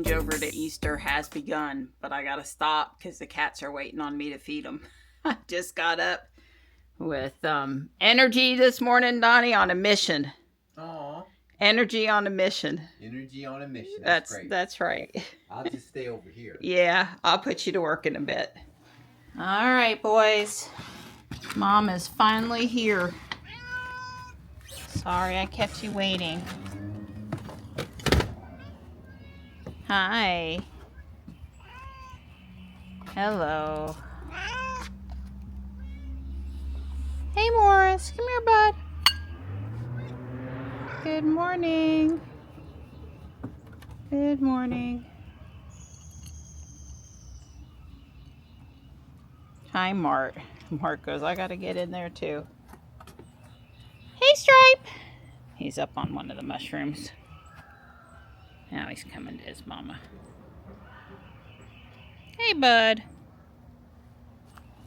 changeover to Easter has begun, but I gotta stop because the cats are waiting on me to feed them. I just got up with energy this morning, Donnie, on a mission. Aww. Energy on a mission. Energy on a mission. That's great. That's right. I'll just stay over here. Yeah, I'll put you to work in a bit. All right, boys. Mom is finally here. Sorry I kept you waiting. Hi. Hello. Hey, Morris. Come here, bud. Good morning. Good morning. Hi, Mart. Mart goes, I gotta get in there too. Hey, Stripe. He's up on one of the mushrooms. Now he's coming to his mama. Hey, bud.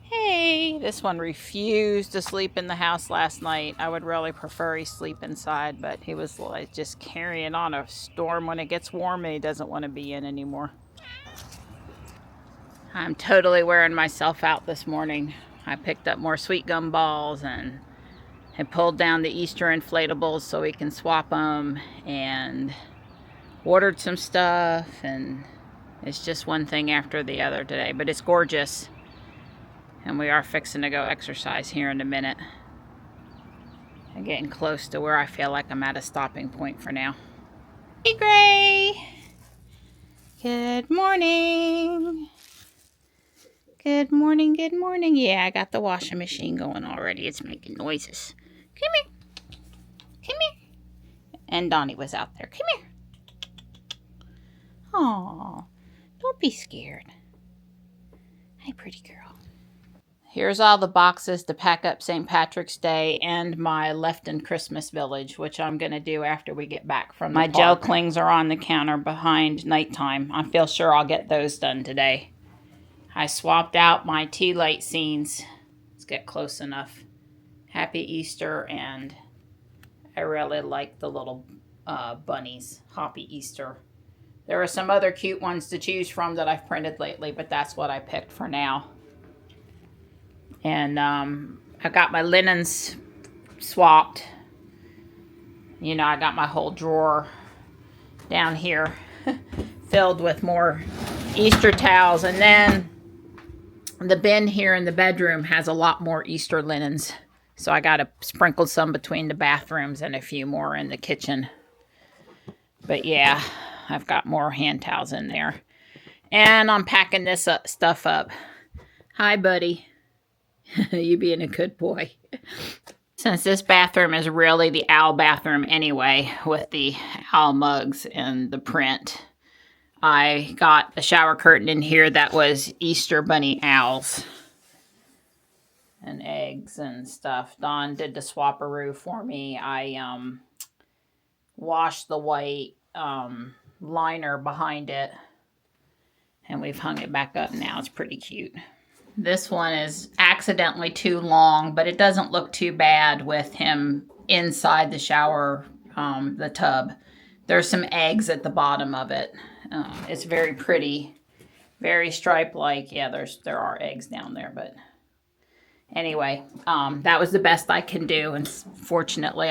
Hey. This one refused to sleep in the house last night. I would really prefer he sleep inside, but he was like just carrying on a storm when it gets warm and he doesn't want to be in anymore. I'm totally wearing myself out this morning. I picked up more sweet gum balls and had pulled down the Easter inflatables so we can swap them, and ordered some stuff, and it's just one thing after the other today, but it's gorgeous. And we are fixing to go exercise here in a minute. I'm getting close to where I feel like I'm at a stopping point for now. Hey, Gray. Good morning. Good morning, good morning. Yeah, I got the washing machine going already. It's making noises. Come here. Come here. And Donnie was out there. Come here. Aw, don't be scared. Hi, pretty girl. Here's all the boxes to pack up St. Patrick's Day and my left in Christmas Village, which I'm going to do after we get back from the park. My gel clings are on the counter behind nighttime. I feel sure I'll get those done today. I swapped out my tea light scenes. Let's get close enough. Happy Easter, and I really like the little bunnies. Happy Easter. There are some other cute ones to choose from that I've printed lately, but that's what I picked for now. And I got my linens swapped. You know, I got my whole drawer down here filled with more Easter towels. And then the bin here in the bedroom has a lot more Easter linens. So I got to sprinkle some between the bathrooms and a few more in the kitchen. But yeah, I've got more hand towels in there. And I'm packing this stuff up. Hi, buddy. You being a good boy. Since this bathroom is really the owl bathroom anyway, with the owl mugs and the print, I got a shower curtain in here that was Easter bunny owls and eggs and stuff. Dawn did the swapperoo for me. I washed the white liner behind it, and we've hung it back up now. It's pretty cute. This one is accidentally too long, but it doesn't look too bad with him inside the shower, the tub. There's some eggs at the bottom of it. It's very pretty, very stripe-like. Yeah, there are eggs down there, but anyway, that was the best I can do. And fortunately,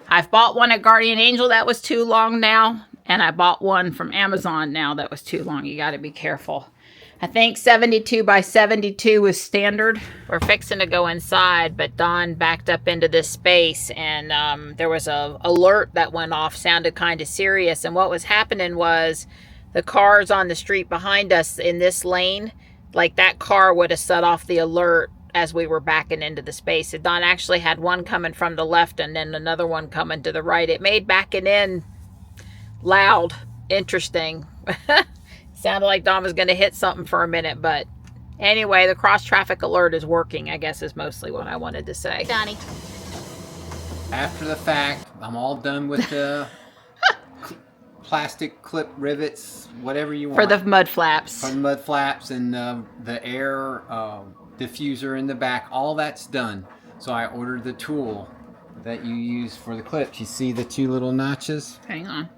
I've bought one at Guardian Angel that was too long now, and I bought one from Amazon now that was too long. You got to be careful. I think 72 by 72 was standard. We're fixing to go inside, but Dawn backed up into this space, and there was a alert that went off, sounded kind of serious. And what was happening was the cars on the street behind us in this lane, like that car would have set off the alert as we were backing into the space. And Dawn actually had one coming from the left and then another one coming to the right. It made backing in loud, interesting. Sounded like Dawn was going to hit something for a minute, but anyway, the cross-traffic alert is working, I guess is mostly what I wanted to say. Donnie. After the fact, I'm all done with the plastic clip rivets, whatever you want. For the mud flaps. For the mud flaps and the air diffuser in the back, all that's done. So I ordered the tool that you use for the clips. You see the two little notches? Hang on.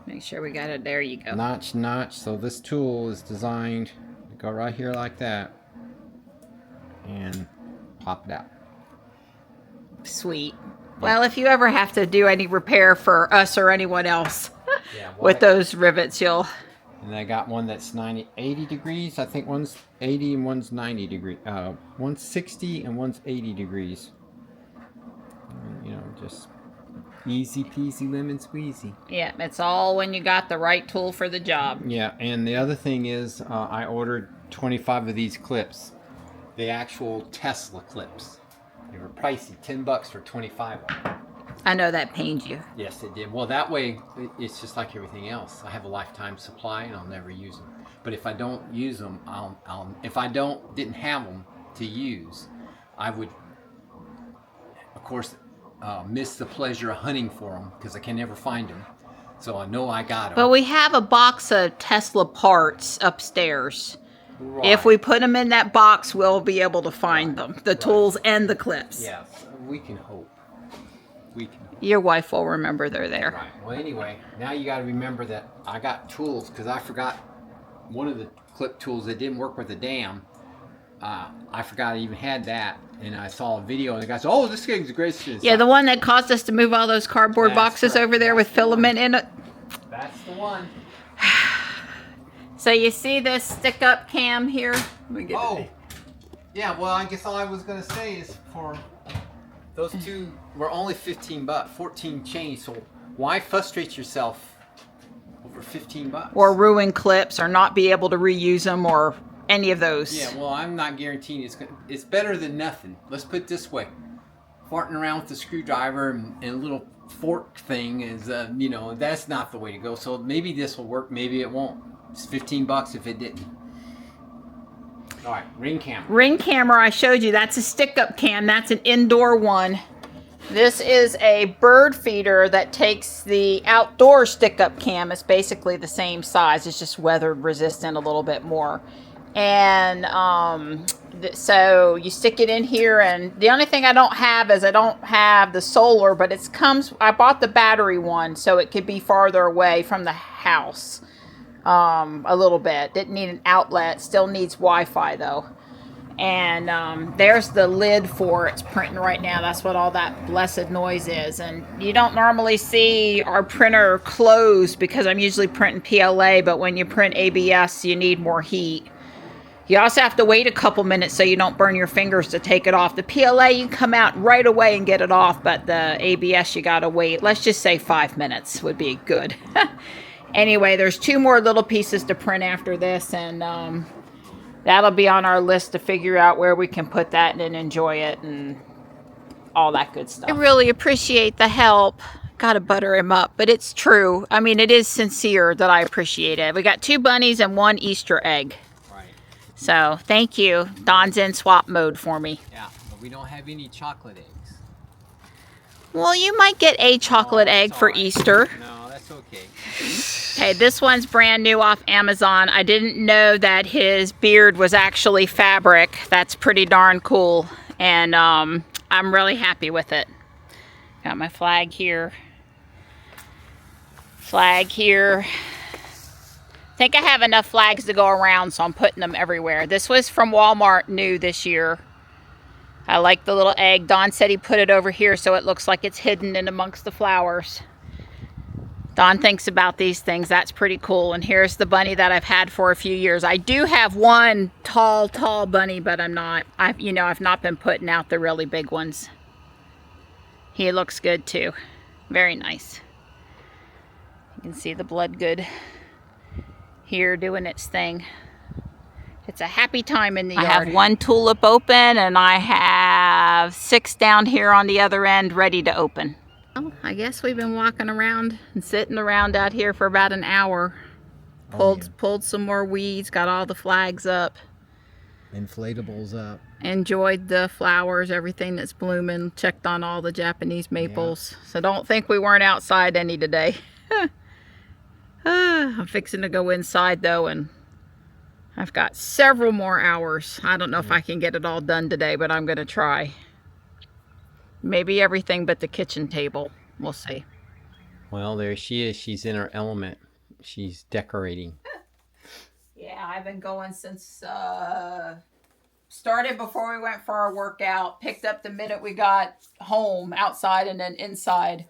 Make sure we got it. There you go. Notch, notch. So this tool is designed to go right here like that and pop it out. Sweet. Well, if you ever have to do any repair for us or anyone else Yeah, with those rivets, you'll... And I got one that's 80 degrees. I think one's 80 and one's 90 degrees. One's 60 and one's 80 degrees. You know, just easy peasy lemon squeezy. Yeah, it's all when you got the right tool for the job. Yeah, and the other thing is I ordered 25 of these clips. The actual Tesla clips. They were pricey, $10 for 25 of them. I know that pains you. Yes, it did. Well, that way, it's just like everything else. I have a lifetime supply, and I'll never use them. But if I don't use them, if I didn't have them to use, I would, of course, miss the pleasure of hunting for them because I can never find them. So I know I got them. But we have a box of Tesla parts upstairs. Right. If we put them in that box, we'll be able to find them. The tools and the clips. Yes, we can hope. Your wife will remember they're there. Right. Well, anyway, now you got to remember that I got tools because I forgot one of the clip tools that didn't work with the dam. I forgot I even had that, and I saw a video, and the guy said, "Oh, this thing's great." Yeah, the one that caused us to move all those cardboard boxes over there with filament in it. That's the one. So you see this stick-up cam here? Yeah. Well, I guess all I was gonna say is for those two were only $15, 14 change. So why frustrate yourself over $15? Or ruin clips, or not be able to reuse them, or any of those. Yeah. Well, I'm not guaranteeing it's better than nothing. Let's put it this way: farting around with the screwdriver and a little fork thing is, you know, that's not the way to go. So maybe this will work. Maybe it won't. It's $15 if it didn't. All right, ring camera. Ring camera, I showed you. That's a stick-up cam. That's an indoor one. This is a bird feeder that takes the outdoor stick-up cam. It's basically the same size. It's just weather resistant a little bit more. And so you stick it in here, and the only thing I don't have is I don't have the solar, but I bought the battery one so it could be farther away from the house. A little bit. Didn't need an outlet. Still needs Wi-Fi though. And there's the lid for it. It's printing right now. That's what all that blessed noise is. And you don't normally see our printer close because I'm usually printing PLA, but when you print ABS, you need more heat. You also have to wait a couple minutes so you don't burn your fingers to take it off. The PLA, you can come out right away and get it off, but the ABS, you gotta wait. Let's just say 5 minutes would be good. Anyway, there's 2 more little pieces to print after this, and that'll be on our list to figure out where we can put that and enjoy it and all that good stuff. I really appreciate the help. Gotta butter him up, but it's true. I mean, it is sincere that I appreciate it. We got 2 bunnies and 1 Easter egg. Right. So, thank you. Don's in swap mode for me. Yeah, but we don't have any chocolate eggs. Well, you might get a chocolate egg for Easter. No, that's okay. Okay, this one's brand new off Amazon. I didn't know that his beard was actually fabric. That's pretty darn cool. And I'm really happy with it. Got my flag here. Flag here. I think I have enough flags to go around, so I'm putting them everywhere. This was from Walmart, new this year. I like the little egg. Don said he put it over here so it looks like it's hidden in amongst the flowers. Don thinks about these things. That's pretty cool. And here's the bunny that I've had for a few years. I do have one tall bunny, but I've not been putting out the really big ones. He looks good too. Very nice. You can see the blood good here doing its thing. It's a happy time in the yard. I have 1 tulip open, and I have 6 down here on the other end ready to open. Well, I guess we've been walking around and sitting around out here for about an hour. Pulled some more weeds, got all the flags up. Inflatables up. Enjoyed the flowers, everything that's blooming. Checked on all the Japanese maples. Yeah. So don't think we weren't outside any today. I'm fixing to go inside though, and I've got several more hours. I don't know if I can get it all done today, but I'm going to try. Maybe everything but the kitchen table. We'll see. Well, there she is. She's in her element. She's decorating. Yeah, I've been going since started before we went for our workout. Picked up the minute we got home, outside and then inside.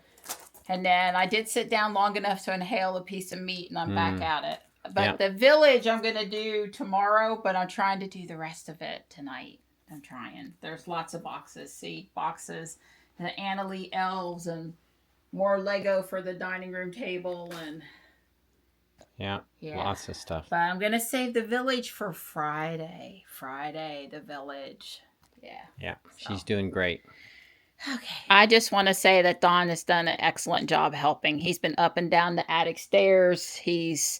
And then I did sit down long enough to inhale a piece of meat, and I'm back at it. But the village I'm going to do tomorrow, but I'm trying to do the rest of it tonight. I'm trying. There's lots of boxes, seat boxes, the Annalie elves, and more Lego for the dining room table, and yeah, lots of stuff. But I'm going to save the village for Friday. The village. Yeah, she's doing great. Okay. I just want to say that Don has done an excellent job helping. He's been up and down the attic stairs. He's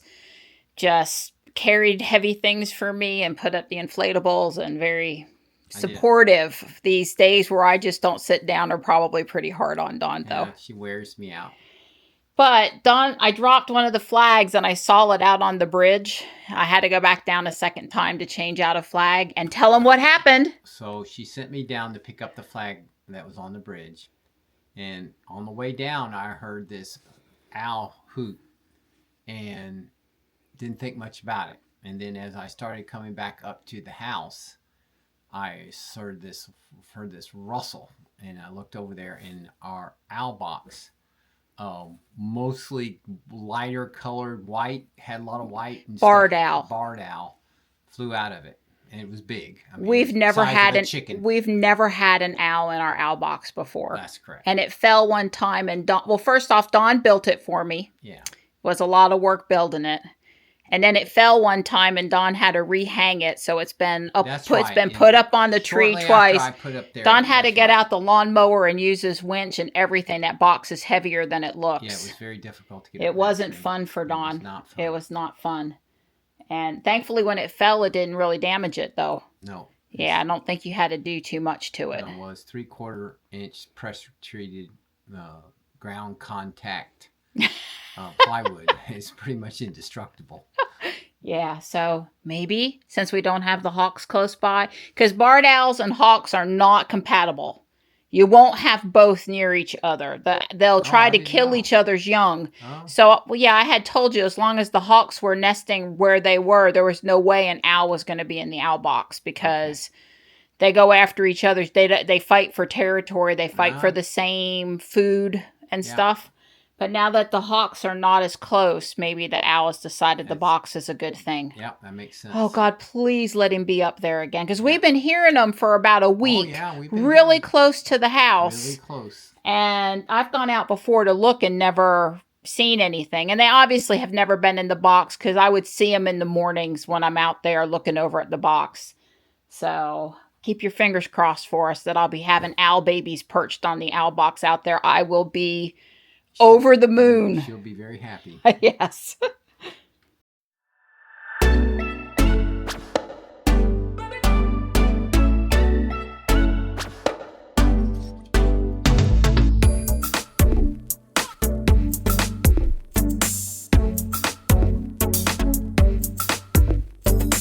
just carried heavy things for me and put up the inflatables, and very supportive. These days where I just don't sit down are probably pretty hard on Don, though. Yeah, she wears me out. But Don, I dropped one of the flags and I saw it out on the bridge. I had to go back down a second time to change out a flag and tell him what happened. So she sent me down to pick up the flag that was on the bridge. And on the way down, I heard this owl hoot and didn't think much about it. And then as I started coming back up to the house, I heard this rustle, and I looked over there, and our owl box, mostly lighter colored white, had a lot of white and barred stuff. owl. Barred owl flew out of it, and it was big. I mean, we've never had an owl in our owl box before. That's correct. And it fell one time, and first off, Don built it for me. Yeah, it was a lot of work building it. And then it fell one time, and Don had to rehang it, so it's been put up on the tree twice. Don had to get out the lawnmower and use his winch and everything. That box is heavier than it looks. Yeah, it was very difficult to get. It wasn't fun for Don. It was not fun. And thankfully, when it fell, it didn't really damage it, though. No. Yeah, I don't think you had to do too much to it. No, it was 3/4 inch pressure treated ground contact. Plywood is pretty much indestructible. Yeah, so maybe since we don't have the hawks close by, because barred owls and hawks are not compatible. You won't have both near each other. They'll try to kill each other's young. Oh. So, I had told you, as long as the hawks were nesting where they were, there was no way an owl was going to be in the owl box, because they go after each other. They fight for territory. They fight for the same food and stuff. But now that the hawks are not as close, maybe the owl has decided the box is a good thing. Yeah, that makes sense. Oh, God, please let him be up there again. Because we've been hearing them for about a week. Oh, yeah, we've been really close to the house. Really close. And I've gone out before to look and never seen anything. And they obviously have never been in the box, because I would see them in the mornings when I'm out there looking over at the box. So keep your fingers crossed for us that I'll be having owl babies perched on the owl box out there. I will be over the moon. She'll be very happy. Yes.